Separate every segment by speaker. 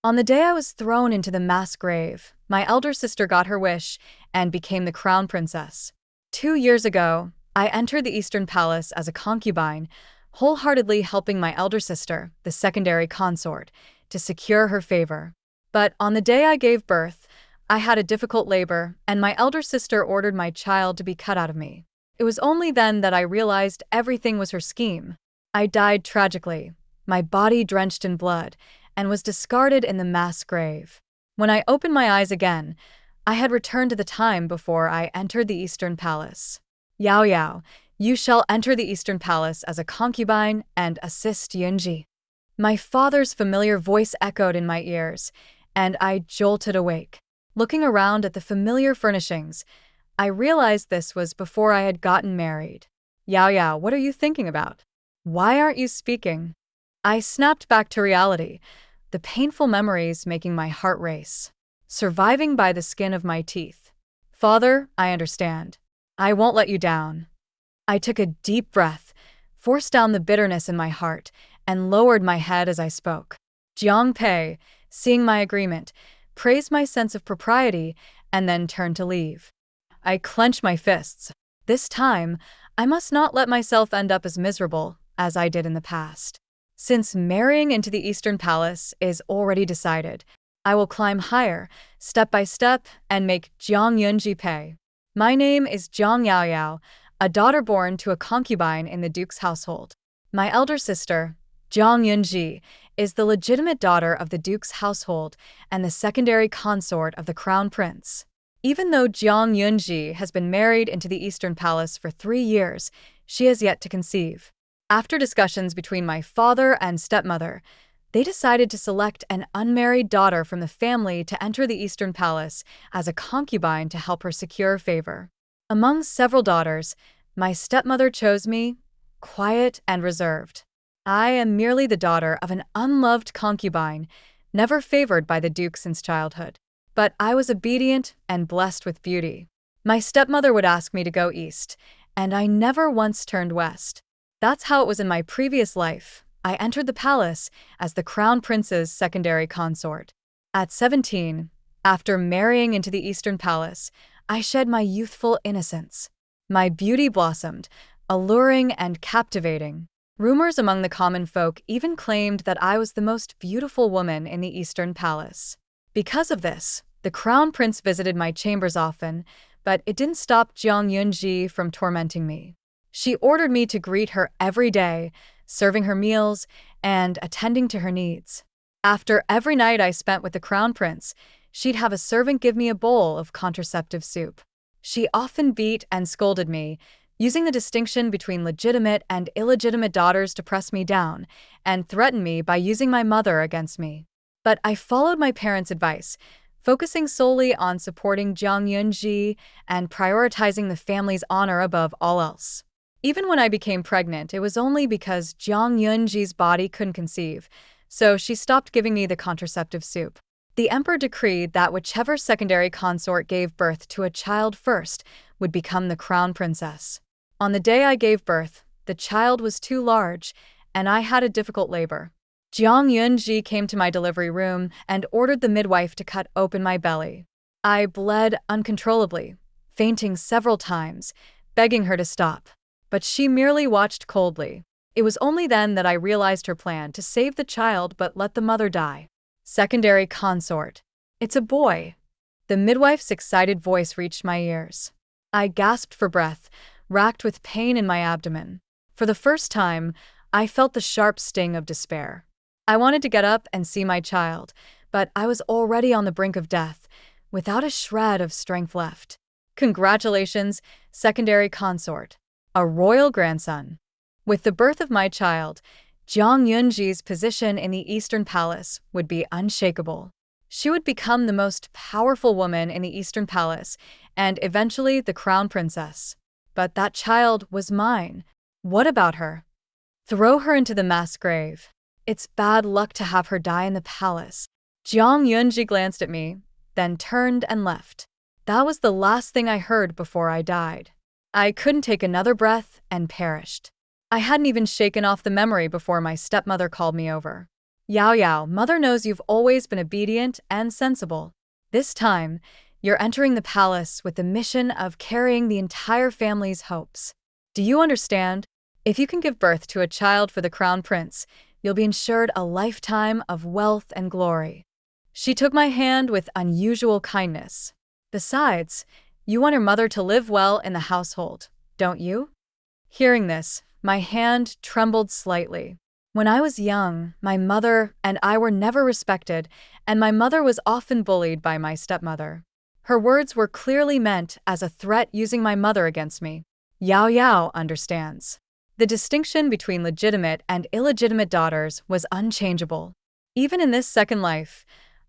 Speaker 1: On the day I was thrown into the mass grave, my elder sister got her wish and became the crown princess. 2 years ago, I entered the Eastern Palace as a concubine, wholeheartedly helping my elder sister, the secondary consort, to secure her favor. But on the day I gave birth, I had a difficult labor, and my elder sister ordered my child to be cut out of me. It was only then that I realized everything was her scheme. I died tragically, my body drenched in blood, and was discarded in the mass grave. When I opened my eyes again, I had returned to the time before I entered the Eastern Palace. Yao Yao, you shall enter the Eastern Palace as a concubine and assist Yunji. My father's familiar voice echoed in my ears, and I jolted awake. Looking around at the familiar furnishings, I realized this was before I had gotten married. Yao Yao, what are you thinking about? Why aren't you speaking? I snapped back to reality, the painful memories making my heart race. Surviving by the skin of my teeth. Father, I understand. I won't let you down. I took a deep breath, forced down the bitterness in my heart, and lowered my head as I spoke. Jiang Pei, seeing my agreement, praised my sense of propriety and then turned to leave. I clenched my fists. This time, I must not let myself end up as miserable as I did in the past. Since marrying into the Eastern Palace is already decided, I will climb higher, step by step, and make Jiang Yunji pay. My name is Jiang Yao Yao, a daughter born to a concubine in the duke's household. My elder sister, Jiang Yunji, is the legitimate daughter of the duke's household and the secondary consort of the crown prince. Even though Jiang Yunji has been married into the Eastern Palace for 3 years, she has yet to conceive. After discussions between my father and stepmother, they decided to select an unmarried daughter from the family to enter the Eastern Palace as a concubine to help her secure favor. Among several daughters, my stepmother chose me, quiet and reserved. I am merely the daughter of an unloved concubine, never favored by the duke since childhood. But I was obedient and blessed with beauty. My stepmother would ask me to go east, and I never once turned west. That's how it was in my previous life. I entered the palace as the crown prince's secondary consort. At 17, after marrying into the Eastern Palace, I shed my youthful innocence. My beauty blossomed, alluring and captivating. Rumors among the common folk even claimed that I was the most beautiful woman in the Eastern Palace. Because of this, the crown prince visited my chambers often, but it didn't stop Jiang Yunji from tormenting me. She ordered me to greet her every day, serving her meals and attending to her needs. After every night I spent with the crown prince, she'd have a servant give me a bowl of contraceptive soup. She often beat and scolded me, using the distinction between legitimate and illegitimate daughters to press me down, and threaten me by using my mother against me. But I followed my parents' advice, focusing solely on supporting Jiang Yunji and prioritizing the family's honor above all else. Even when I became pregnant, it was only because Jiang Yunji's body couldn't conceive, so she stopped giving me the contraceptive soup. The emperor decreed that whichever secondary consort gave birth to a child first would become the crown princess. On the day I gave birth, the child was too large, and I had a difficult labor. Jiang Yunji came to my delivery room and ordered the midwife to cut open my belly. I bled uncontrollably, fainting several times, begging her to stop. But she merely watched coldly. It was only then that I realized her plan to save the child but let the mother die. Secondary consort. It's a boy. The midwife's excited voice reached my ears. I gasped for breath, racked with pain in my abdomen. For the first time, I felt the sharp sting of despair. I wanted to get up and see my child, but I was already on the brink of death, without a shred of strength left. Congratulations, secondary consort. A royal grandson. With the birth of my child, Jiang Yunji's position in the Eastern Palace would be unshakable. She would become the most powerful woman in the Eastern Palace and eventually the crown princess. But that child was mine. What about her? Throw her into the mass grave. It's bad luck to have her die in the palace. Jiang Yunji glanced at me, then turned and left. That was the last thing I heard before I died. I couldn't take another breath and perished. I hadn't even shaken off the memory before my stepmother called me over. Yao Yao, mother knows you've always been obedient and sensible. This time, you're entering the palace with the mission of carrying the entire family's hopes. Do you understand? If you can give birth to a child for the crown prince, you'll be ensured a lifetime of wealth and glory. She took my hand with unusual kindness. Besides, you want your mother to live well in the household, don't you? Hearing this, my hand trembled slightly. When I was young, my mother and I were never respected, and my mother was often bullied by my stepmother. Her words were clearly meant as a threat using my mother against me. Yao Yao understands. The distinction between legitimate and illegitimate daughters was unchangeable. Even in this second life,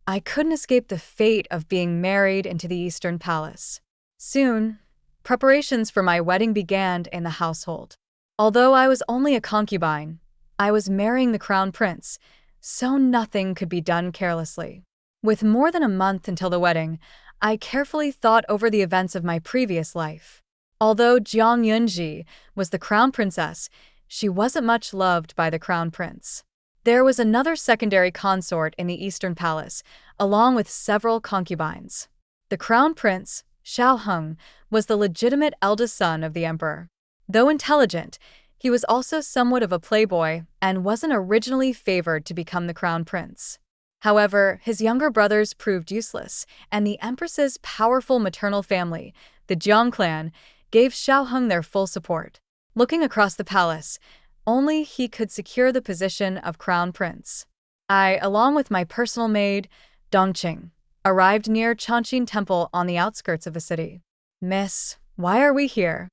Speaker 1: I couldn't escape the fate of being married into the Eastern Palace. Soon, preparations for my wedding began in the household. Although I was only a concubine, I was marrying the crown prince, so nothing could be done carelessly. With more than a month until the wedding, I carefully thought over the events of my previous life. Although Jiang Yunji was the crown princess, she wasn't much loved by the crown prince. There was another secondary consort in the Eastern Palace, along with several concubines. The crown prince, Xiao Heng, was the legitimate eldest son of the emperor. Though intelligent, he was also somewhat of a playboy and wasn't originally favored to become the crown prince. However, his younger brothers proved useless, and the empress's powerful maternal family, the Jiang clan, gave Xiao Heng their full support. Looking across the palace, only he could secure the position of crown prince. I, along with my personal maid, Dongqing, arrived near Changqing Temple on the outskirts of the city. "Miss, why are we here?"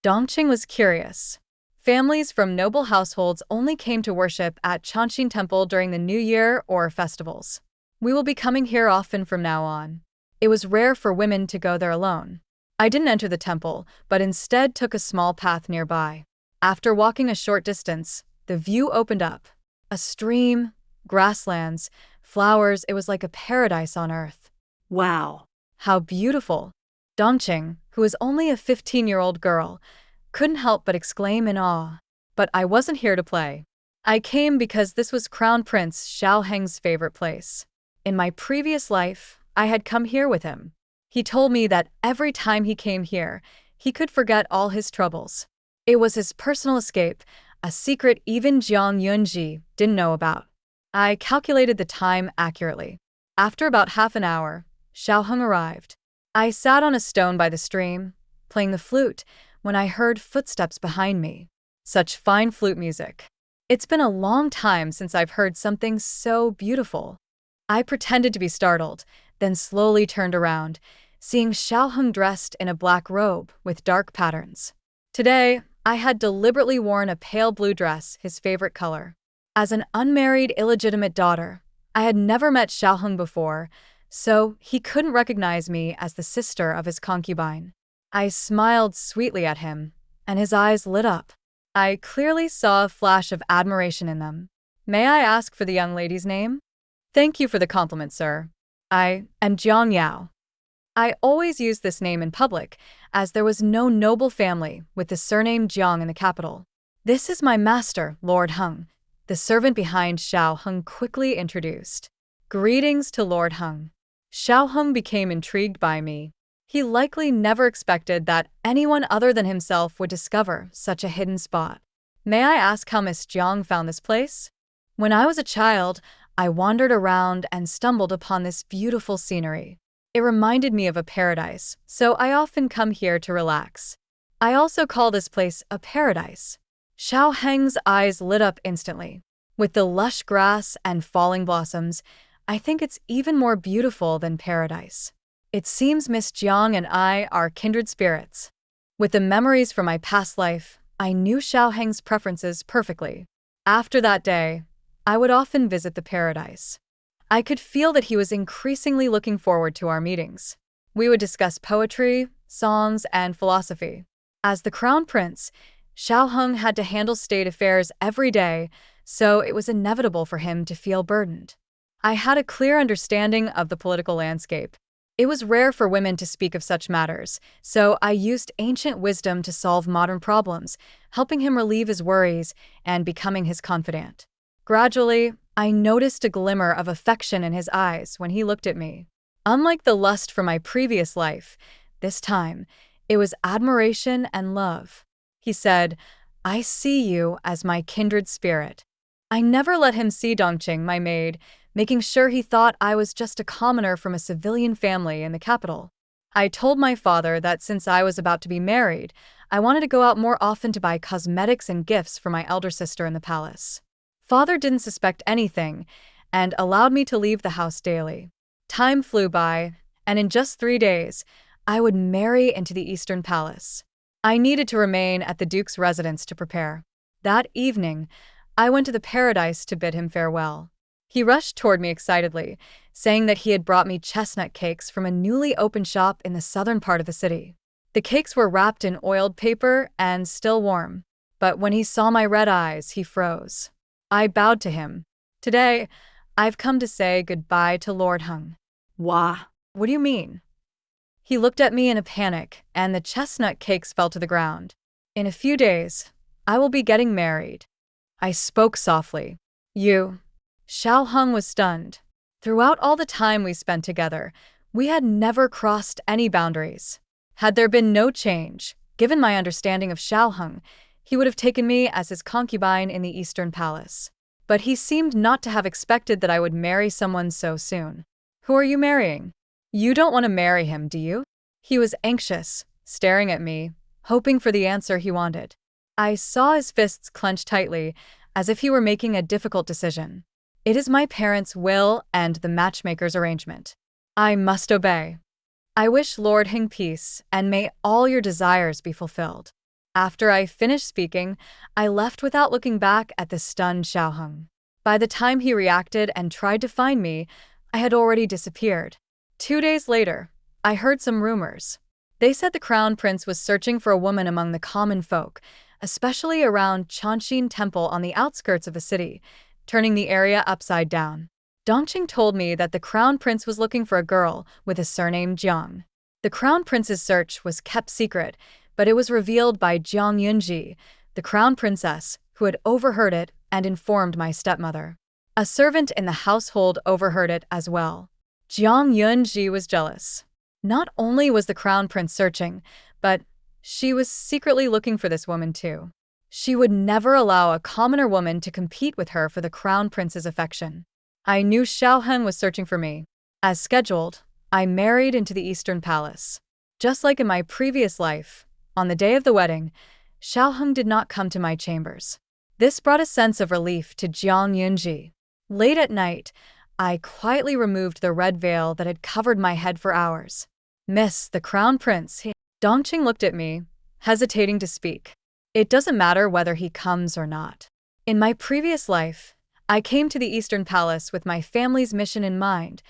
Speaker 1: Dongqing was curious. Families from noble households only came to worship at Changqing Temple during the New Year or festivals. "We will be coming here often from now on." It was rare for women to go there alone. I didn't enter the temple, but instead took a small path nearby. After walking a short distance, the view opened up. A stream, grasslands, flowers, it was like a paradise on earth.
Speaker 2: Wow.
Speaker 1: How beautiful! Dongqing, who was only a 15-year-old girl, couldn't help but exclaim in awe. But I wasn't here to play. I came because this was Crown Prince Xiao Heng's favorite place. In my previous life, I had come here with him. He told me that every time he came here, he could forget all his troubles. It was his personal escape, a secret even Jiang Yunji didn't know about. I calculated the time accurately. After about half an hour, Xiao Heng arrived. I sat on a stone by the stream, playing the flute, when I heard footsteps behind me. Such fine flute music. It's been a long time since I've heard something so beautiful. I pretended to be startled, then slowly turned around, seeing Xiao Heng dressed in a black robe with dark patterns. Today, I had deliberately worn a pale blue dress, his favorite color. As an unmarried, illegitimate daughter, I had never met Xiao Heng before, so he couldn't recognize me as the sister of his concubine. I smiled sweetly at him, and his eyes lit up. I clearly saw a flash of admiration in them. "May I ask for the young lady's name?" "Thank you for the compliment, sir. I am Jiang Yao." I always used this name in public, as there was no noble family with the surname Jiang in the capital. "This is my master, Lord Heng," the servant behind Xiao Heng quickly introduced. "Greetings to Lord Heng." Xiao Heng became intrigued by me. He likely never expected that anyone other than himself would discover such a hidden spot. "May I ask how Miss Jiang found this place?" "When I was a child, I wandered around and stumbled upon this beautiful scenery. It reminded me of a paradise, so I often come here to relax. I also call this place a paradise." Xiao Heng's eyes lit up instantly. "With the lush grass and falling blossoms, I think it's even more beautiful than paradise. It seems Miss Jiang and I are kindred spirits." With the memories from my past life, I knew Xiao Heng's preferences perfectly. After that day, I would often visit the paradise. I could feel that he was increasingly looking forward to our meetings. We would discuss poetry, songs, and philosophy. As the crown prince, Xiao Heng had to handle state affairs every day, so it was inevitable for him to feel burdened. I had a clear understanding of the political landscape. It was rare for women to speak of such matters, so I used ancient wisdom to solve modern problems, helping him relieve his worries and becoming his confidant. Gradually, I noticed a glimmer of affection in his eyes when he looked at me. Unlike the lust from my previous life, this time, it was admiration and love. He said, "I see you as my kindred spirit." I never let him see Dongqing, my maid, making sure he thought I was just a commoner from a civilian family in the capital. I told my father that since I was about to be married, I wanted to go out more often to buy cosmetics and gifts for my elder sister in the palace. Father didn't suspect anything and allowed me to leave the house daily. Time flew by, and in just 3 days, I would marry into the Eastern Palace. I needed to remain at the Duke's residence to prepare. That evening, I went to the paradise to bid him farewell. He rushed toward me excitedly, saying that he had brought me chestnut cakes from a newly opened shop in the southern part of the city. The cakes were wrapped in oiled paper and still warm, but when he saw my red eyes, he froze. I bowed to him. "Today, I've come to say goodbye to Lord Hung." "Wah, what do you mean?" He looked at me in a panic, and the chestnut cakes fell to the ground. "In a few days, I will be getting married." I spoke softly. "You?" Xiao Hung was stunned. Throughout all the time we spent together, we had never crossed any boundaries. Had there been no change, given my understanding of Xiao Hung, he would have taken me as his concubine in the Eastern Palace. But he seemed not to have expected that I would marry someone so soon. "Who are you marrying?" "You don't want to marry him, do you?" He was anxious, staring at me, hoping for the answer he wanted. I saw his fists clench tightly, as if he were making a difficult decision. "It is my parents' will and the matchmaker's arrangement. I must obey. I wish Lord Hing peace, and may all your desires be fulfilled." After I finished speaking, I left without looking back at the stunned Xiao Hung. By the time he reacted and tried to find me, I had already disappeared. 2 days later, I heard some rumors. They said the crown prince was searching for a woman among the common folk, especially around Chanshin Temple on the outskirts of the city, turning the area upside down. Dongqing told me that the crown prince was looking for a girl with a surname Jiang. The crown prince's search was kept secret, but it was revealed by Jiang Yunji, the crown princess, who had overheard it and informed my stepmother. A servant in the household overheard it as well. Jiang Yunji was jealous. Not only was the crown prince searching, but she was secretly looking for this woman too. She would never allow a commoner woman to compete with her for the crown prince's affection. I knew Xiao Heng was searching for me. As scheduled, I married into the Eastern Palace. Just like in my previous life, on the day of the wedding, Xiao Heng did not come to my chambers. This brought a sense of relief to Jiang Yunji. Late at night, I quietly removed the red veil that had covered my head for hours. "Miss, the crown prince," Dongqing looked at me, hesitating to speak. "It doesn't matter whether he comes or not. In my previous life, I came to the Eastern Palace with my family's mission in mind,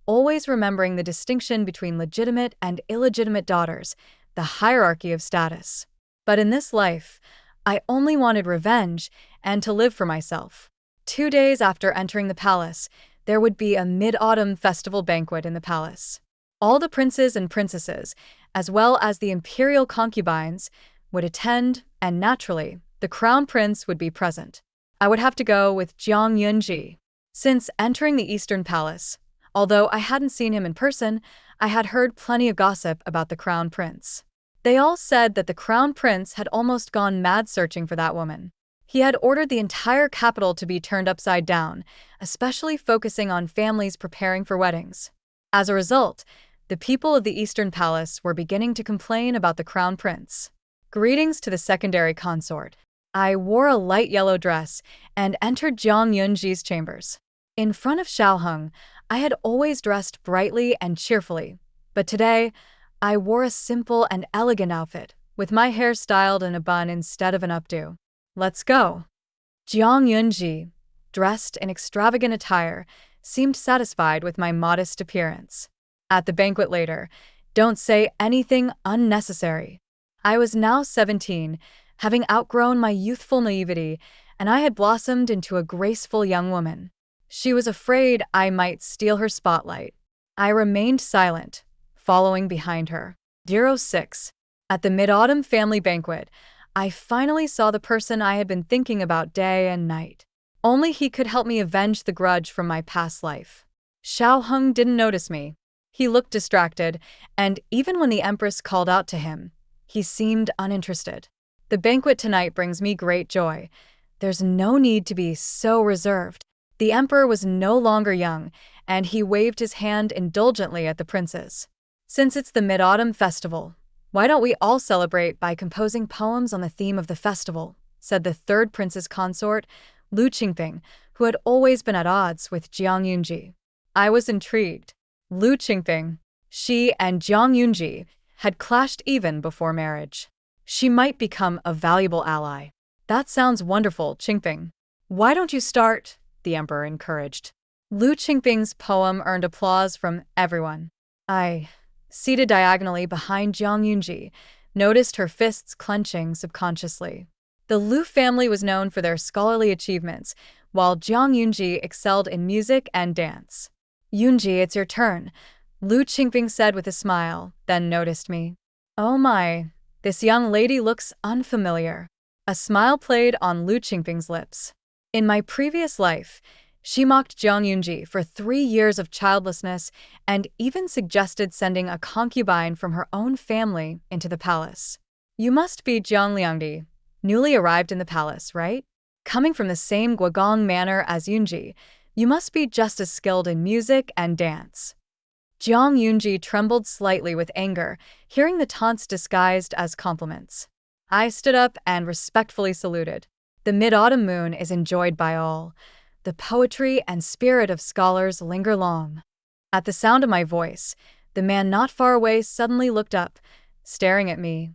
Speaker 1: always remembering the distinction between legitimate and illegitimate daughters, the hierarchy of status. But in this life, I only wanted revenge and to live for myself." 2 days after entering the palace, there would be a mid-autumn festival banquet in the palace. All the princes and princesses, as well as the imperial concubines, would attend, and naturally, the crown prince would be present. I would have to go with Jiang Yunji. Since entering the Eastern Palace, although I hadn't seen him in person, I had heard plenty of gossip about the crown prince. They all said that the crown prince had almost gone mad searching for that woman. He had ordered the entire capital to be turned upside down, especially focusing on families preparing for weddings. As a result, the people of the Eastern Palace were beginning to complain about the crown prince. Greetings to the secondary consort. I wore a light yellow dress and entered Jiang Yunji's chambers. In front of Xiao Heng, I had always dressed brightly and cheerfully, but today, I wore a simple and elegant outfit, with my hair styled in a bun instead of an updo. "Let's go." Jiang Yunji, dressed in extravagant attire, seemed satisfied with my modest appearance. At the banquet later, "Don't say anything unnecessary." I was now 17, having outgrown my youthful naivety, and I had blossomed into a graceful young woman. She was afraid I might steal her spotlight. I remained silent, following behind her. 06. At the mid-autumn family banquet, I finally saw the person I had been thinking about day and night. Only he could help me avenge the grudge from my past life. Xiao Heng didn't notice me. He looked distracted, and even when the Empress called out to him, he seemed uninterested. The banquet tonight brings me great joy. There's no need to be so reserved. The Emperor was no longer young, and he waved his hand indulgently at the princes. Since it's the Mid-Autumn Festival, why don't we all celebrate by composing poems on the theme of the festival, said the third prince's consort, Lu Qingping, who had always been at odds with Jiang Yunji. I was intrigued. Lu Qingping, she and Jiang Yunji had clashed even before marriage. She might become a valuable ally. That sounds wonderful, Qingping. Why don't you start? The emperor encouraged. Lu Qingping's poem earned applause from everyone. I, seated diagonally behind Jiang Yunji, noticed her fists clenching subconsciously. The Lu family was known for their scholarly achievements, while Jiang Yunji excelled in music and dance. Yunji, it's your turn, Lu Qingping said with a smile, then noticed me. Oh my, this young lady looks unfamiliar. A smile played on Lu Qingping's lips. In my previous life, she mocked Jiang Yunji for 3 years of childlessness and even suggested sending a concubine from her own family into the palace. You must be Jiang Liangdi, newly arrived in the palace, right? Coming from the same Guogong manor as Yunji, you must be just as skilled in music and dance. Jiang Yunji trembled slightly with anger, hearing the taunts disguised as compliments. I stood up and respectfully saluted. The mid-autumn moon is enjoyed by all. The poetry and spirit of scholars linger long. At the sound of my voice, the man not far away suddenly looked up, staring at me,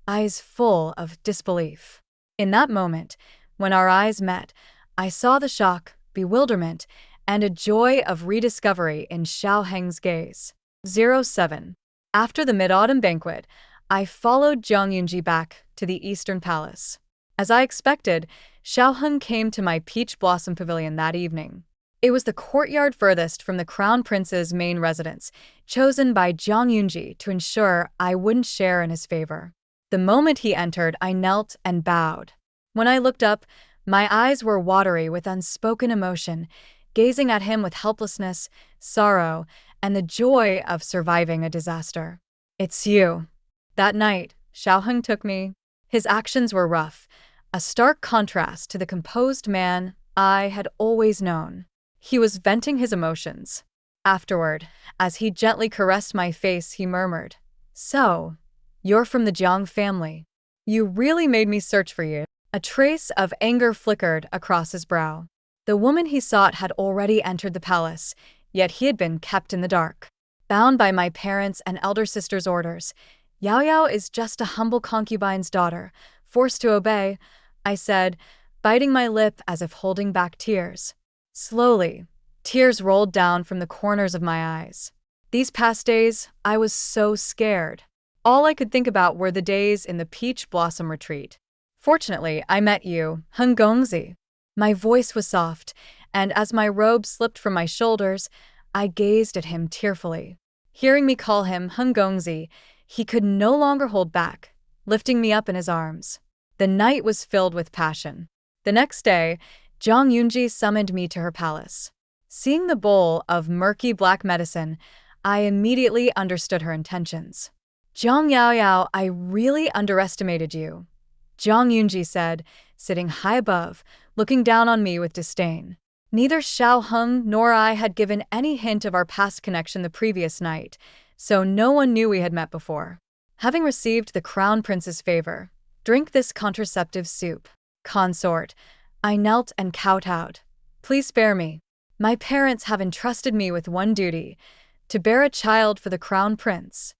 Speaker 1: eyes full of disbelief. In that moment, when our eyes met, I saw the shock, bewilderment, and a joy of rediscovery in Xiao Heng's gaze. 07. After the mid-autumn banquet, I followed Jiang Yunji back to the Eastern Palace. As I expected, Xiao Heng came to my peach blossom pavilion that evening. It was the courtyard furthest from the Crown Prince's main residence, chosen by Jiang Yunji to ensure I wouldn't share in his favor. The moment he entered, I knelt and bowed. When I looked up, my eyes were watery with unspoken emotion, gazing at him with helplessness, sorrow, and the joy of surviving a disaster. It's you. That night, Xiao Heng took me. His actions were rough, a stark contrast to the composed man I had always known. He was venting his emotions. Afterward, as he gently caressed my face, he murmured, "So, you're from the Jiang family. You really made me search for you." A trace of anger flickered across his brow. The woman he sought had already entered the palace, yet he had been kept in the dark. Bound by my parents' and elder sister's orders, Yao Yao is just a humble concubine's daughter, forced to obey, I said, biting my lip as if holding back tears. Slowly, tears rolled down from the corners of my eyes. These past days, I was so scared. All I could think about were the days in the peach blossom retreat. Fortunately, I met you, Heng Gongzi. My voice was soft, and as my robe slipped from my shoulders, I gazed at him tearfully. Hearing me call him Heng Gongzi, he could no longer hold back, lifting me up in his arms. The night was filled with passion. The next day, Jiang Yunji summoned me to her palace. Seeing the bowl of murky black medicine, I immediately understood her intentions. Jiang Yao Yao, I really underestimated you, Jiang Yunji said, sitting high above, looking down on me with disdain. Neither Xiao Heng nor I had given any hint of our past connection the previous night, so no one knew we had met before. Having received the Crown Prince's favor, drink this contraceptive soup. Consort, I knelt and kowtowed. Please spare me. My parents have entrusted me with one duty, to bear a child for the Crown Prince.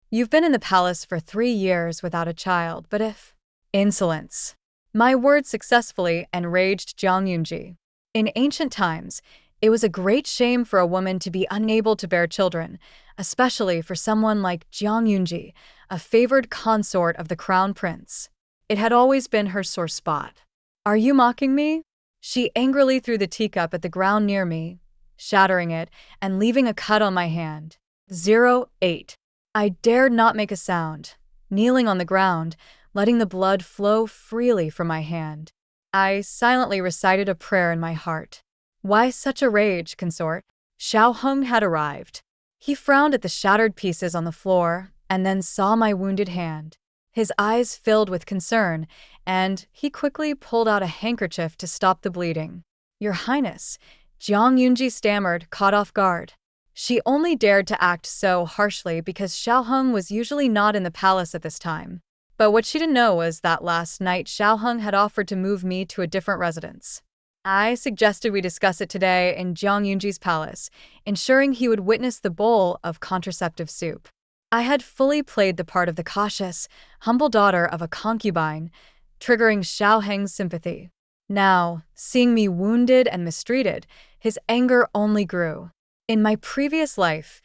Speaker 1: You've been in the palace for 3 years without a child, but if... Insolence. My words successfully enraged Jiang Yunji. In ancient times, it was a great shame for a woman to be unable to bear children, especially for someone like Jiang Yunji, a favored consort of the Crown Prince. It had always been her sore spot. Are you mocking me? She angrily threw the teacup at the ground near me, shattering it and leaving a cut on my hand. 08. I dared not make a sound, kneeling on the ground, letting the blood flow freely from my hand. I silently recited a prayer in my heart. Why such a rage, consort? Xiao Heng had arrived. He frowned at the shattered pieces on the floor and then saw my wounded hand. His eyes filled with concern, and he quickly pulled out a handkerchief to stop the bleeding. Your Highness, Jiang Yunji stammered, caught off guard. She only dared to act so harshly because Xiao Heng was usually not in the palace at this time. But what she didn't know was that last night Xiao Heng had offered to move me to a different residence. I suggested we discuss it today in Jiang Yunji's palace, ensuring he would witness the bowl of contraceptive soup. I had fully played the part of the cautious, humble daughter of a concubine, triggering Xiao Heng's sympathy. Now, seeing me wounded and mistreated, his anger only grew. In my previous life,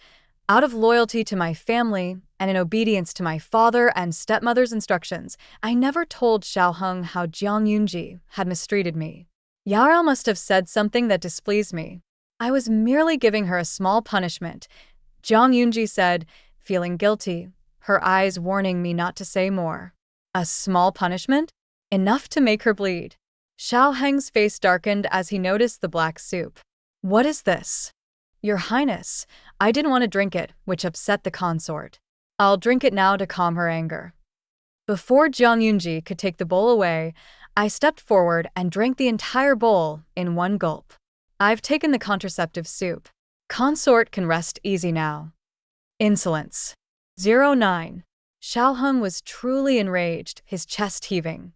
Speaker 1: out of loyalty to my family and in obedience to my father and stepmother's instructions, I never told Xiao Heng how Jiang Yunji had mistreated me. Yarao must have said something that displeased me. I was merely giving her a small punishment, Jiang Yunji said, feeling guilty, her eyes warning me not to say more. A small punishment? Enough to make her bleed. Xiao Heng's face darkened as he noticed the black soup. What is this? Your Highness, I didn't want to drink it, which upset the consort. I'll drink it now to calm her anger. Before Jiang Yunji could take the bowl away, I stepped forward and drank the entire bowl in one gulp. I've taken the contraceptive soup. Consort can rest easy now. Insolence. 09. Xiao Heng was truly enraged, his chest heaving.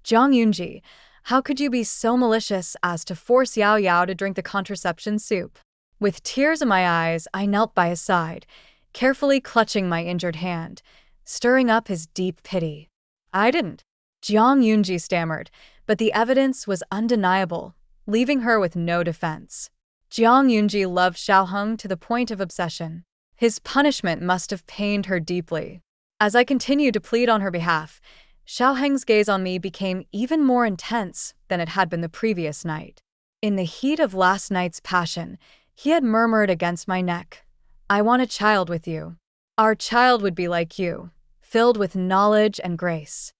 Speaker 1: Jiang Yunji, how could you be so malicious as to force Yao Yao to drink the contraception soup? With tears in my eyes, I knelt by his side, carefully clutching my injured hand, stirring up his deep pity. I didn't. Jiang Yunji stammered, but the evidence was undeniable, leaving her with no defense. Jiang Yunji loved Xiao Heng to the point of obsession. His punishment must have pained her deeply. As I continued to plead on her behalf, Xiao Heng's gaze on me became even more intense than it had been the previous night. In the heat of last night's passion, he had murmured against my neck, I want a child with you. Our child would be like you, filled with knowledge and grace.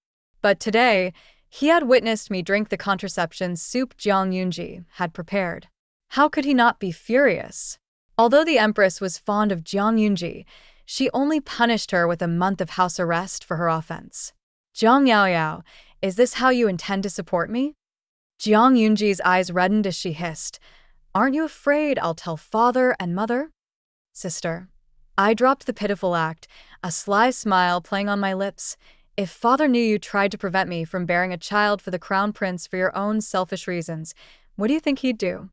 Speaker 1: But today, he had witnessed me drink the contraception soup Jiang Yunji had prepared. How could he not be furious? Although the Empress was fond of Jiang Yunji, she only punished her with a month of house arrest for her offense. Jiang Yaoyao, is this how you intend to support me? Jiang Yunji's eyes reddened as she hissed, Aren't you afraid I'll tell father and mother? Sister. I dropped the pitiful act, a sly smile playing on my lips. If father knew you tried to prevent me from bearing a child for the crown prince for your own selfish reasons, what do you think he'd do?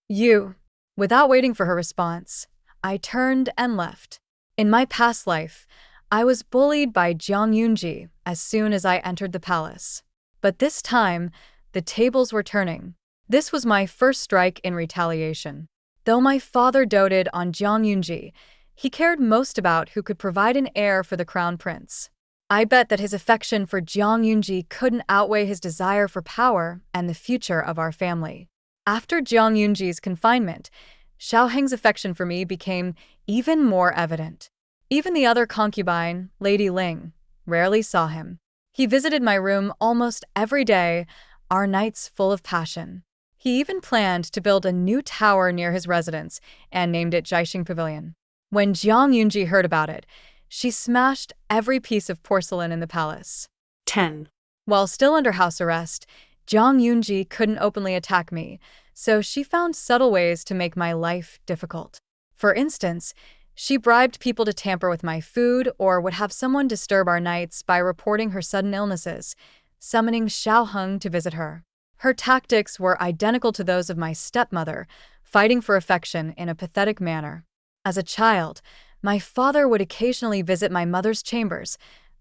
Speaker 1: You. Without waiting for her response, I turned and left. In my past life, I was bullied by Jiang Yunji as soon as I entered the palace. But this time, the tables were turning. This was my first strike in retaliation. Though my father doted on Jiang Yunji, he cared most about who could provide an heir for the crown prince. I bet that his affection for Jiang Yunji couldn't outweigh his desire for power and the future of our family. After Jiang Yunji's confinement, Xiao Heng's affection for me became even more evident. Even the other concubine, Lady Ling, rarely saw him. He visited my room almost every day, our nights full of passion. He even planned to build a new tower near his residence and named it Jiaxing Pavilion. When Jiang Yunji heard about it, she smashed every piece of porcelain in the palace.
Speaker 2: 10.
Speaker 1: While still under house arrest, Jiang Yunji couldn't openly attack me, so she found subtle ways to make my life difficult. For instance, she bribed people to tamper with my food or would have someone disturb our nights by reporting her sudden illnesses, summoning Xiao Heng to visit her. Her tactics were identical to those of my stepmother, fighting for affection in a pathetic manner. As a child, my father would occasionally visit my mother's chambers,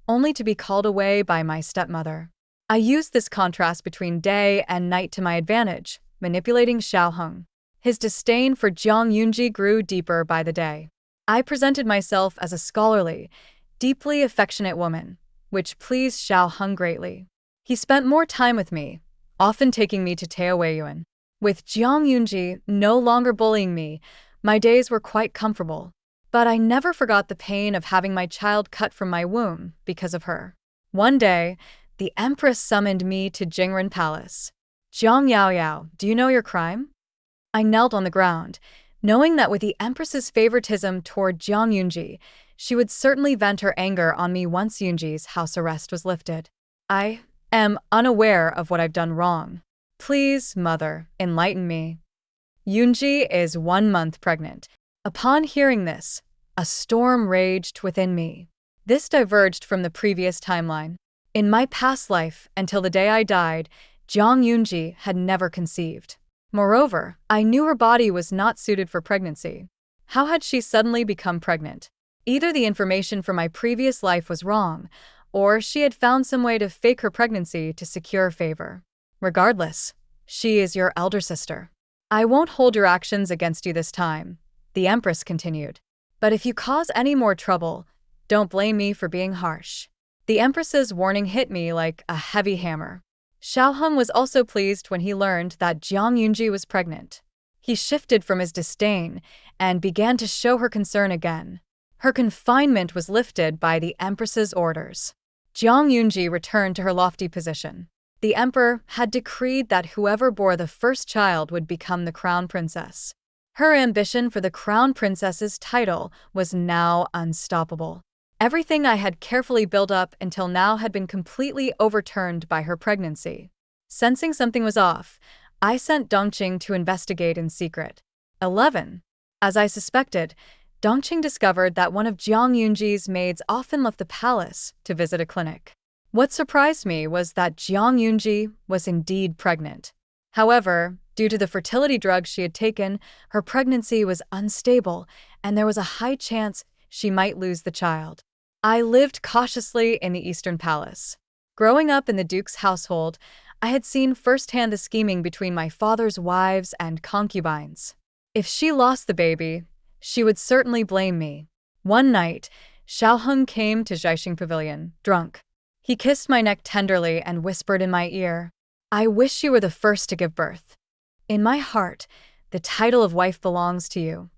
Speaker 1: only to be called away by my stepmother. I used this contrast between day and night to my advantage, manipulating Xiao Heng. His disdain for Jiang Yunji grew deeper by the day. I presented myself as a scholarly, deeply affectionate woman, which pleased Xiao Heng greatly. He spent more time with me, often taking me to Taoyuan. With Jiang Yunji no longer bullying me, my days were quite comfortable. But I never forgot the pain of having my child cut from my womb because of her. One day, the Empress summoned me to Jingren Palace. Jiang Yaoyao, do you know your crime? I knelt on the ground, knowing that with the Empress's favoritism toward Jiang Yunji, she would certainly vent her anger on me once Yunji's house arrest was lifted. I am unaware of what I've done wrong. Please, mother, enlighten me. Yunji is 1 month pregnant. Upon hearing this, a storm raged within me. This diverged from the previous timeline. In my past life, until the day I died, Jiang Yunji had never conceived. Moreover, I knew her body was not suited for pregnancy. How had she suddenly become pregnant? Either the information from my previous life was wrong, or she had found some way to fake her pregnancy to secure favor. Regardless, she is your elder sister. I won't hold your actions against you this time, the Empress continued. But if you cause any more trouble, don't blame me for being harsh. The Empress's warning hit me like a heavy hammer. Xiaoheng was also pleased when he learned that Jiang Yunji was pregnant. He shifted from his disdain and began to show her concern again. Her confinement was lifted by the Empress's orders. Jiang Yunji returned to her lofty position. The emperor had decreed that whoever bore the first child would become the crown princess. Her ambition for the crown princess's title was now unstoppable. Everything I had carefully built up until now had been completely overturned by her pregnancy. Sensing something was off, I sent Dongqing to investigate in secret. 11. As I suspected, Dongqing discovered that one of Jiang Yunji's maids often left the palace to visit a clinic. What surprised me was that Jiang Yunji was indeed pregnant. However, due to the fertility drugs she had taken, her pregnancy was unstable, and there was a high chance she might lose the child. I lived cautiously in the Eastern Palace. Growing up in the Duke's household, I had seen firsthand the scheming between my father's wives and concubines. If she lost the baby, she would certainly blame me. One night, Xiaoheng came to Zhaixing Pavilion, drunk. He kissed my neck tenderly and whispered in my ear, "I wish you were the first to give birth. In my heart, the title of wife belongs to you."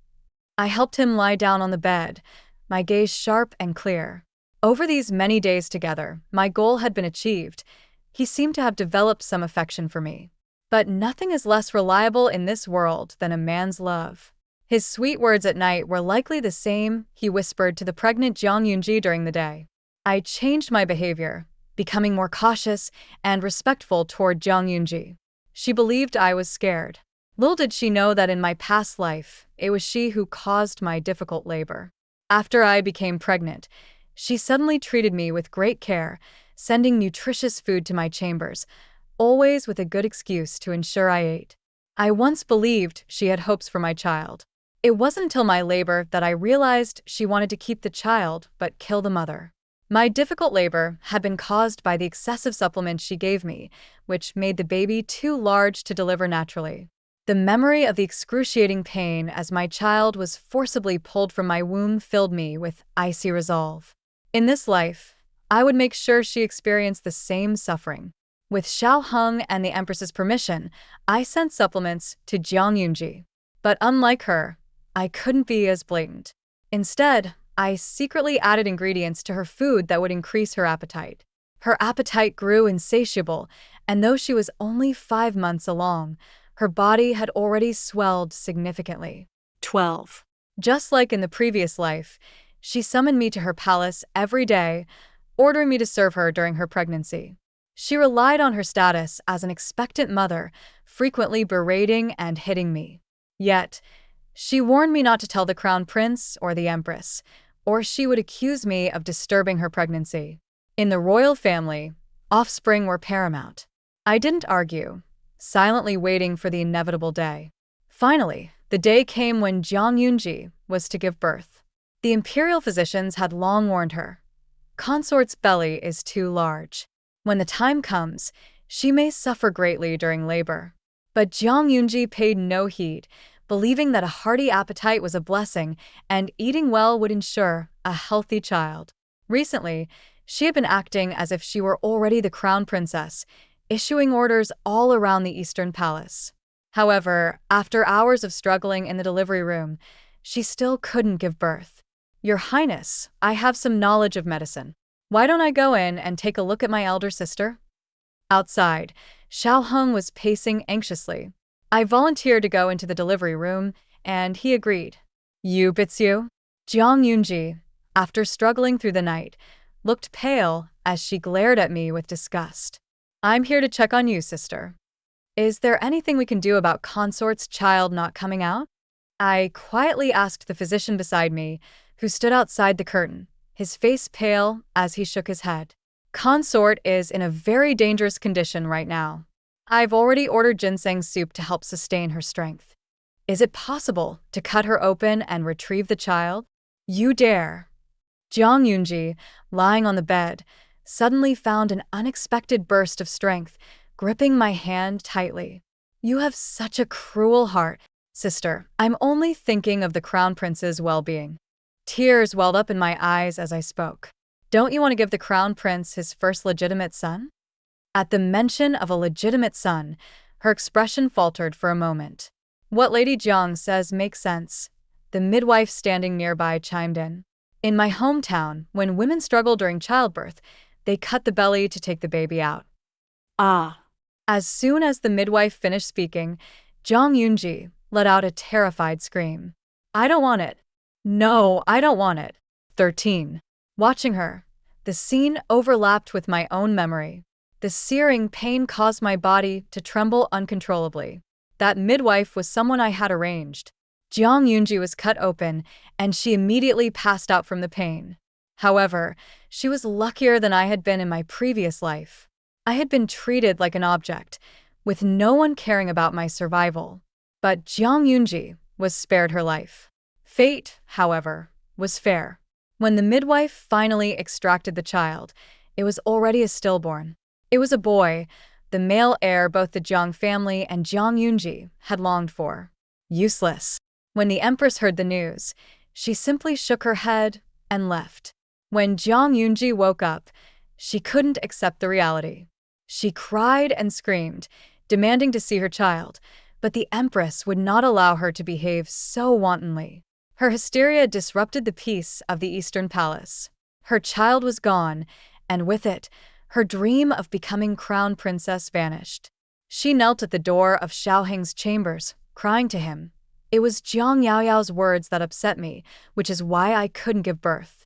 Speaker 1: I helped him lie down on the bed, my gaze sharp and clear. Over these many days together, my goal had been achieved. He seemed to have developed some affection for me. But nothing is less reliable in this world than a man's love. His sweet words at night were likely the same he whispered to the pregnant Jiang Yunji during the day. I changed my behavior, becoming more cautious and respectful toward Jiang Yunji. She believed I was scared. Little did she know that in my past life, it was she who caused my difficult labor. After I became pregnant, she suddenly treated me with great care, sending nutritious food to my chambers, always with a good excuse to ensure I ate. I once believed she had hopes for my child. It wasn't until my labor that I realized she wanted to keep the child but kill the mother. My difficult labor had been caused by the excessive supplements she gave me, which made the baby too large to deliver naturally. The memory of the excruciating pain as my child was forcibly pulled from my womb filled me with icy resolve. In this life, I would make sure she experienced the same suffering. With Xiaoheng and the Empress's permission, I sent supplements to Jiang Yunji. But unlike her, I couldn't be as blatant. Instead, I secretly added ingredients to her food that would increase her appetite. Her appetite grew insatiable, and though she was only 5 months along, her body had already swelled significantly. 12. Just like in the previous life, she summoned me to her palace every day, ordering me to serve her during her pregnancy. She relied on her status as an expectant mother, frequently berating and hitting me. Yet, she warned me not to tell the crown prince or the empress, or she would accuse me of disturbing her pregnancy. In the royal family, offspring were paramount. I didn't argue, silently waiting for the inevitable day. Finally, the day came when Jiang Yunji was to give birth. The imperial physicians had long warned her, "Consort's belly is too large. When the time comes, she may suffer greatly during labor." But Jiang Yunji paid no heed, believing that a hearty appetite was a blessing and eating well would ensure a healthy child. Recently, she had been acting as if she were already the crown princess, issuing orders all around the Eastern Palace. However, after hours of struggling in the delivery room, she still couldn't give birth. "Your Highness, I have some knowledge of medicine. Why don't I go in and take a look at my elder sister?" Outside, Xiao Heng was pacing anxiously. I volunteered to go into the delivery room, and he agreed. You, Bitsu? Jiang Yunji, after struggling through the night, looked pale as she glared at me with disgust. I'm here to check on you, sister. Is there anything we can do about Consort's child not coming out? I quietly asked the physician beside me, who stood outside the curtain, his face pale as he shook his head. Consort is in a very dangerous condition right now. I've already ordered ginseng soup to help sustain her strength. Is it possible to cut her open and retrieve the child? You dare. Jiang Yunji, lying on the bed, suddenly found an unexpected burst of strength, gripping my hand tightly. You have such a cruel heart, sister. I'm only thinking of the crown prince's well-being. Tears welled up in my eyes as I spoke. Don't you want to give the crown prince his first legitimate son? At the mention of a legitimate son, her expression faltered for a moment. What Lady Jiang says makes sense. The midwife standing nearby chimed in. In my hometown, when women struggle during childbirth, they cut the belly to take the baby out. Ah. As soon as the midwife finished speaking, Jiang Yunji let out a terrified scream. I don't want it. No, I don't want it. 13. Watching her, the scene overlapped with my own memory. The searing pain caused my body to tremble uncontrollably. That midwife was someone I had arranged. Jiang Yunji was cut open, and she immediately passed out from the pain. However, she was luckier than I had been in my previous life. I had been treated like an object, with no one caring about my survival. But Jiang Yunji was spared her life. Fate, however, was fair. When the midwife finally extracted the child, it was already a stillborn. It was a boy, the male heir both the Jiang family and Jiang Yunji had longed for. Useless. When the empress heard the news, she simply shook her head and left. When Jiang Yunji woke up, she couldn't accept the reality. She cried and screamed, demanding to see her child, but the empress would not allow her to behave so wantonly. Her hysteria disrupted the peace of the Eastern Palace. Her child was gone, and with it, her dream of becoming crown princess vanished. She knelt at the door of Xiao Heng's chambers, crying to him. It was Jiang Yaoyao's words that upset me, which is why I couldn't give birth.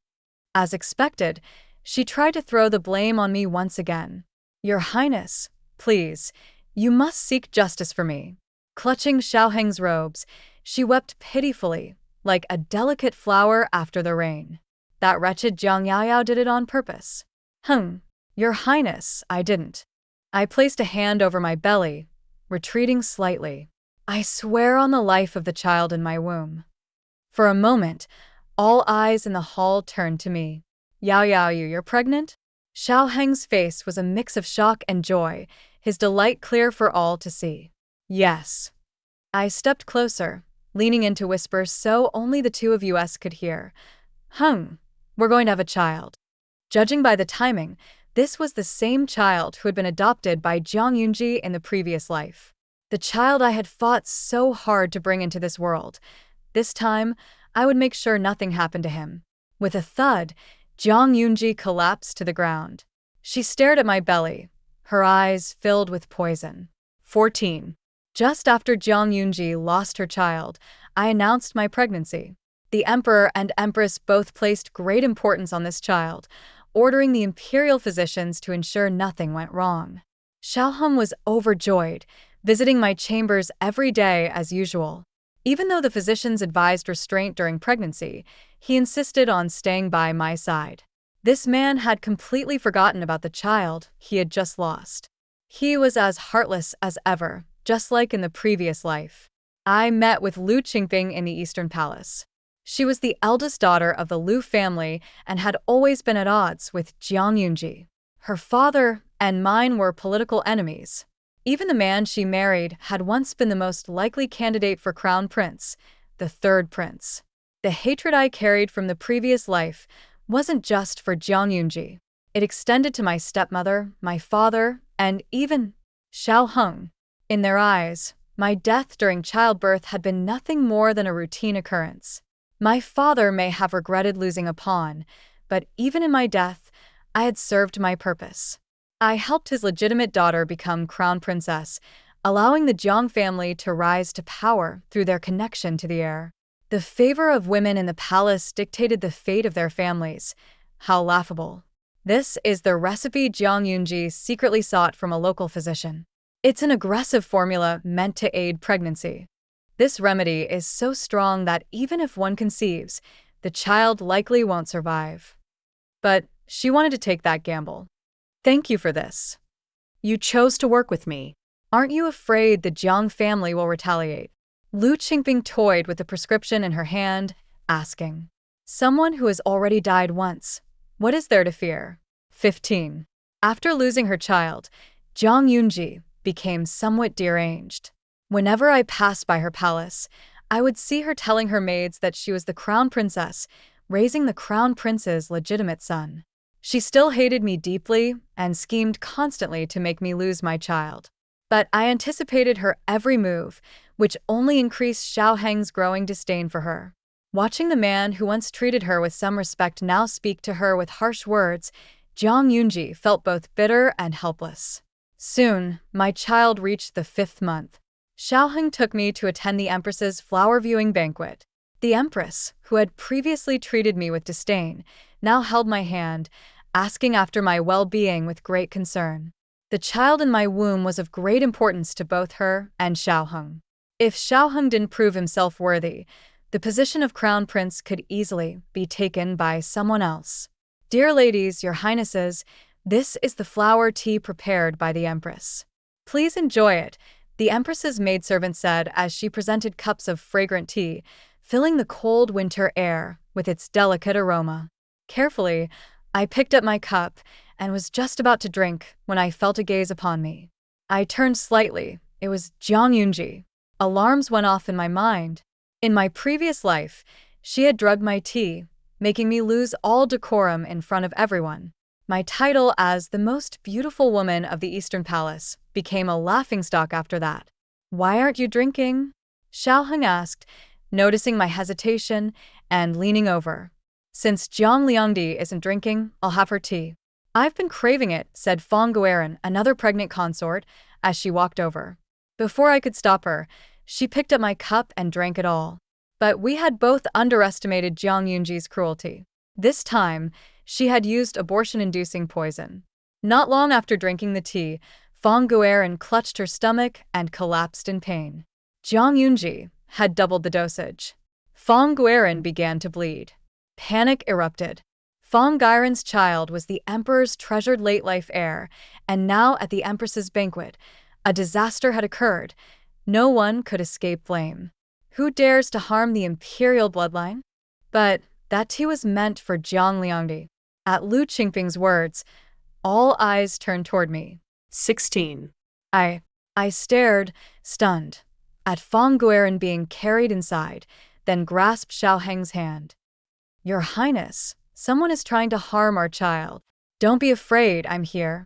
Speaker 1: As expected, she tried to throw the blame on me once again. Your Highness, please, you must seek justice for me. Clutching Xiao Heng's robes, she wept pitifully, like a delicate flower after the rain. That wretched Jiang Yaoyao did it on purpose. Your Highness, I didn't. I placed a hand over my belly, retreating slightly. I swear on the life of the child in my womb. For a moment, all eyes in the hall turned to me. Yao, you're pregnant? Xiao Heng's face was a mix of shock and joy, his delight clear for all to see. Yes. I stepped closer, leaning in to whisper so only the two of us could hear. We're going to have a child. Judging by the timing, this was the same child who had been adopted by Jiang Yunji in the previous life. The child I had fought so hard to bring into this world. This time, I would make sure nothing happened to him. With a thud, Jiang Yunji collapsed to the ground. She stared at my belly, her eyes filled with poison. 14. Just after Jiang Yunji lost her child, I announced my pregnancy. The emperor and empress both placed great importance on this child, ordering the imperial physicians to ensure nothing went wrong. Xiao Heng was overjoyed, visiting my chambers every day as usual. Even though the physicians advised restraint during pregnancy, he insisted on staying by my side. This man had completely forgotten about the child he had just lost. He was as heartless as ever, just like in the previous life. I met with Lu Qingping in the Eastern Palace. She was the eldest daughter of the Lu family and had always been at odds with Jiang Yunji. Her father and mine were political enemies. Even the man she married had once been the most likely candidate for crown prince, the third prince. The hatred I carried from the previous life wasn't just for Jiang Yunji. It extended to my stepmother, my father, and even Xiao Heng. In their eyes, my death during childbirth had been nothing more than a routine occurrence. My father may have regretted losing a pawn, but even in my death, I had served my purpose. I helped his legitimate daughter become crown princess, allowing the Jiang family to rise to power through their connection to the heir. The favor of women in the palace dictated the fate of their families. How laughable. This is the recipe Jiang Yunji secretly sought from a local physician. It's an aggressive formula meant to aid pregnancy. This remedy is so strong that even if one conceives, the child likely won't survive. But she wanted to take that gamble. Thank you for this. You chose to work with me. Aren't you afraid the Jiang family will retaliate? Lu Qingping toyed with the prescription in her hand, asking, someone who has already died once. What is there to fear? 15. After losing her child, Jiang Yunji became somewhat deranged. Whenever I passed by her palace, I would see her telling her maids that she was the crown princess, raising the crown prince's legitimate son. She still hated me deeply and schemed constantly to make me lose my child. But I anticipated her every move, which only increased Xiao Heng's growing disdain for her. Watching the man who once treated her with some respect now speak to her with harsh words, Jiang Yunji felt both bitter and helpless. Soon, my child reached the 5th month. Xiao Heng took me to attend the Empress's flower viewing banquet. The Empress, who had previously treated me with disdain, now held my hand, asking after my well-being with great concern. The child in my womb was of great importance to both her and Xiao Heng. If Xiao Heng didn't prove himself worthy, the position of crown prince could easily be taken by someone else. Dear ladies, your highnesses, this is the flower tea prepared by the Empress. Please enjoy it, the Empress's maidservant said as she presented cups of fragrant tea, filling the cold winter air with its delicate aroma. Carefully, I picked up my cup and was just about to drink when I felt a gaze upon me. I turned slightly. It was Jiang Yunji. Alarms went off in my mind. In my previous life, she had drugged my tea, making me lose all decorum in front of everyone. My title as the most beautiful woman of the Eastern Palace became a laughingstock after that. Why aren't you drinking? Xiao Heng asked, noticing my hesitation and leaning over. Since Jiang Liangdi isn't drinking, I'll have her tea. I've been craving it, said Fong Guerin, another pregnant consort, as she walked over. Before I could stop her, she picked up my cup and drank it all. But we had both underestimated Jiang Yunji's cruelty. This time, she had used abortion-inducing poison. Not long after drinking the tea, Fong Guerin clutched her stomach and collapsed in pain. Jiang Yunji had doubled the dosage. Fong Guerin began to bleed. Panic erupted. Fong Guerin's child was the emperor's treasured late-life heir, and now at the empress's banquet, a disaster had occurred. No one could escape blame. Who dares to harm the imperial bloodline? But that tea was meant for Jiang Liangdi. At Lu Qingping's words, all eyes turned toward me.
Speaker 2: 16.
Speaker 1: I stared, stunned, at Fong Guerin being carried inside, then grasped Xiao Heng's hand. Your Highness, someone is trying to harm our child. Don't be afraid, I'm here.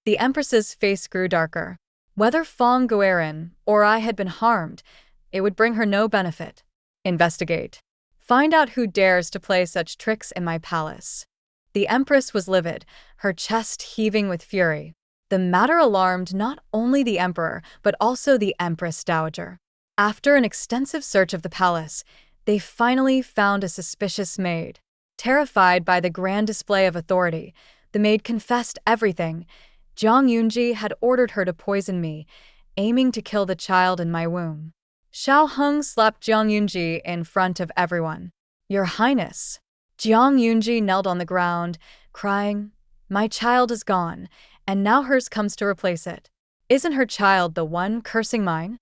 Speaker 1: The Empress's face grew darker. Whether Fong Guerin or I had been harmed, it would bring her no benefit. Investigate. Find out who dares to play such tricks in my palace. The Empress was livid, her chest heaving with fury. The matter alarmed not only the Emperor, but also the Empress Dowager. After an extensive search of the palace, they finally found a suspicious maid. Terrified by the grand display of authority, the maid confessed everything. Jiang Yunji had ordered her to poison me, aiming to kill the child in my womb. Xiao Heng slapped Jiang Yunji in front of everyone. Your Highness. Jiang Yunji knelt on the ground, crying, my child is gone, and now hers comes to replace it. Isn't her child the one cursing mine?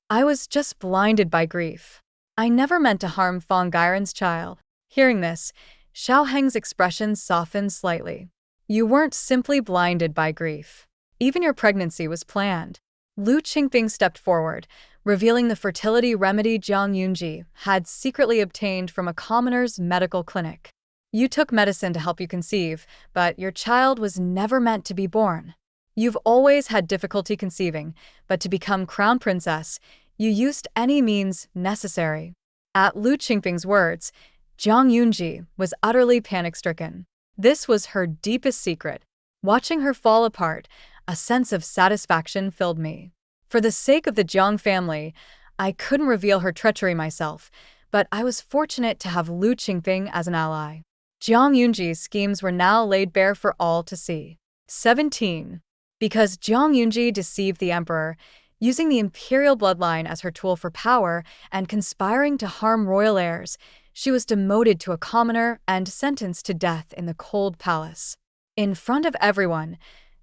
Speaker 1: I was just blinded by grief. I never meant to harm Fong Guerin's child. Hearing this, Xiao Heng's expression softened slightly. You weren't simply blinded by grief. Even your pregnancy was planned. Lu Qingping stepped forward, revealing the fertility remedy Jiang Yunji had secretly obtained from a commoner's medical clinic. You took medicine to help you conceive, but your child was never meant to be born. You've always had difficulty conceiving, but to become crown princess, you used any means necessary. At Lu Qingping's words, Jiang Yunji was utterly panic-stricken. This was her deepest secret. Watching her fall apart, a sense of satisfaction filled me. For the sake of the Jiang family, I couldn't reveal her treachery myself, but I was fortunate to have Lu Qingping as an ally. Jiang Yunji's schemes were now laid bare for all to see. 17. Because Jiang Yunji deceived the emperor, using the imperial bloodline as her tool for power and conspiring to harm royal heirs, she was demoted to a commoner and sentenced to death in the cold palace. In front of everyone,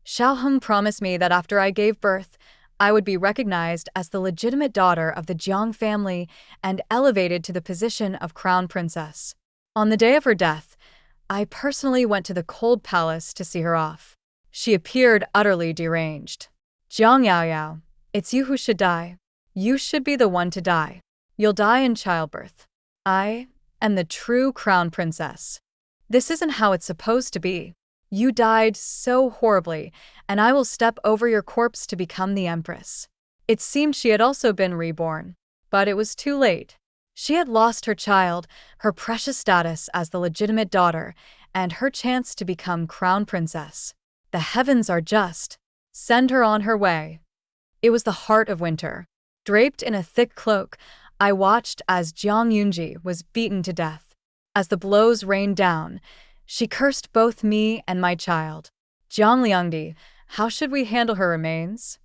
Speaker 1: Xiao Heng promised me that after I gave birth, I would be recognized as the legitimate daughter of the Jiang family and elevated to the position of crown princess. On the day of her death, I personally went to the cold palace to see her off. She appeared utterly deranged. Jiang Yaoyao, it's you who should die. You should be the one to die. You'll die in childbirth. I am the true crown princess. This isn't how it's supposed to be. You died so horribly, and I will step over your corpse to become the empress. It seemed she had also been reborn, but it was too late. She had lost her child, her precious status as the legitimate daughter, and her chance to become crown princess. The heavens are just. Send her on her way. It was the heart of winter. Draped in a thick cloak, I watched as Jiang Yunji was beaten to death. As the blows rained down, she cursed both me and my child. Jiang Liangdi, how should we handle her remains?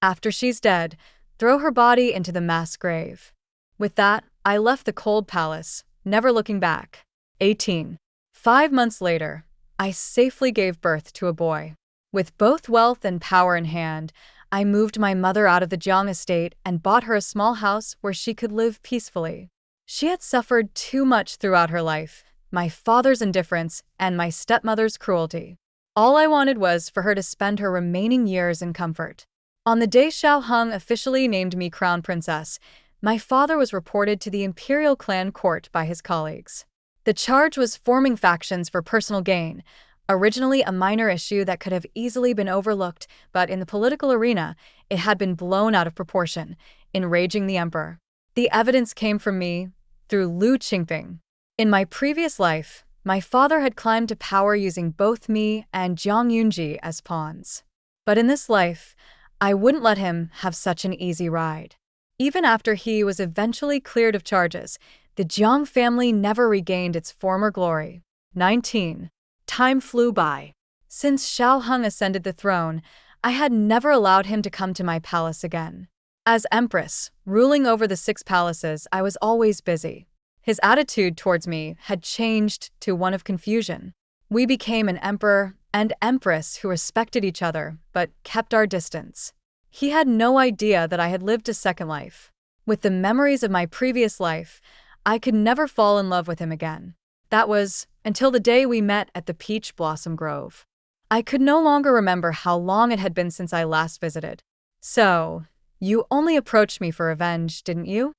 Speaker 1: After she's dead, throw her body into the mass grave. With that, I left the cold palace, never looking back. 18. 5 months later, I safely gave birth to a boy. With both wealth and power in hand, I moved my mother out of the Jiang estate and bought her a small house where she could live peacefully. She had suffered too much throughout her life, my father's indifference and my stepmother's cruelty. All I wanted was for her to spend her remaining years in comfort. On the day Xiao Heng officially named me crown princess, my father was reported to the imperial clan court by his colleagues. The charge was forming factions for personal gain, originally a minor issue that could have easily been overlooked, but in the political arena, it had been blown out of proportion, enraging the emperor. The evidence came from me, through Lu Qingping. In my previous life, my father had climbed to power using both me and Jiang Yunji as pawns. But in this life, I wouldn't let him have such an easy ride. Even after he was eventually cleared of charges, the Jiang family never regained its former glory. 19. Time flew by. Since Xiao Heng ascended the throne, I had never allowed him to come to my palace again. As empress, ruling over the 6 palaces, I was always busy. His attitude towards me had changed to one of confusion. We became an emperor and empress who respected each other but kept our distance. He had no idea that I had lived a second life. With the memories of my previous life, I could never fall in love with him again. That was until the day we met at the Peach Blossom Grove. I could no longer remember how long it had been since I last visited. So, you only approached me for revenge, didn't you?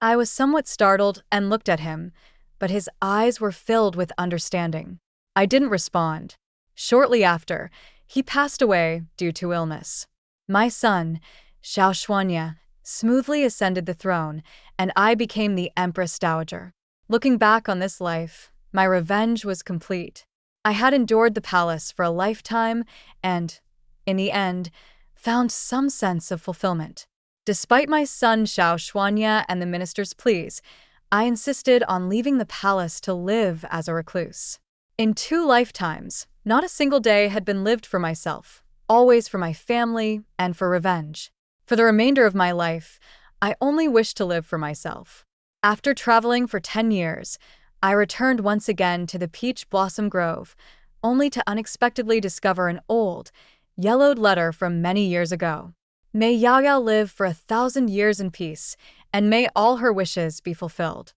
Speaker 1: I was somewhat startled and looked at him, but his eyes were filled with understanding. I didn't respond. Shortly after, he passed away due to illness. My son, Xiao Xuanya, smoothly ascended the throne, and I became the Empress Dowager. Looking back on this life, my revenge was complete. I had endured the palace for a lifetime and, in the end, found some sense of fulfillment. Despite my son Xiao Xuanya and the minister's pleas, I insisted on leaving the palace to live as a recluse. In 2 lifetimes, not a single day had been lived for myself, always for my family and for revenge. For the remainder of my life, I only wished to live for myself. After traveling for 10 years, I returned once again to the Peach Blossom Grove, only to unexpectedly discover an old, yellowed letter from many years ago. May Yao Yao live for 1,000 years in peace, and may all her wishes be fulfilled.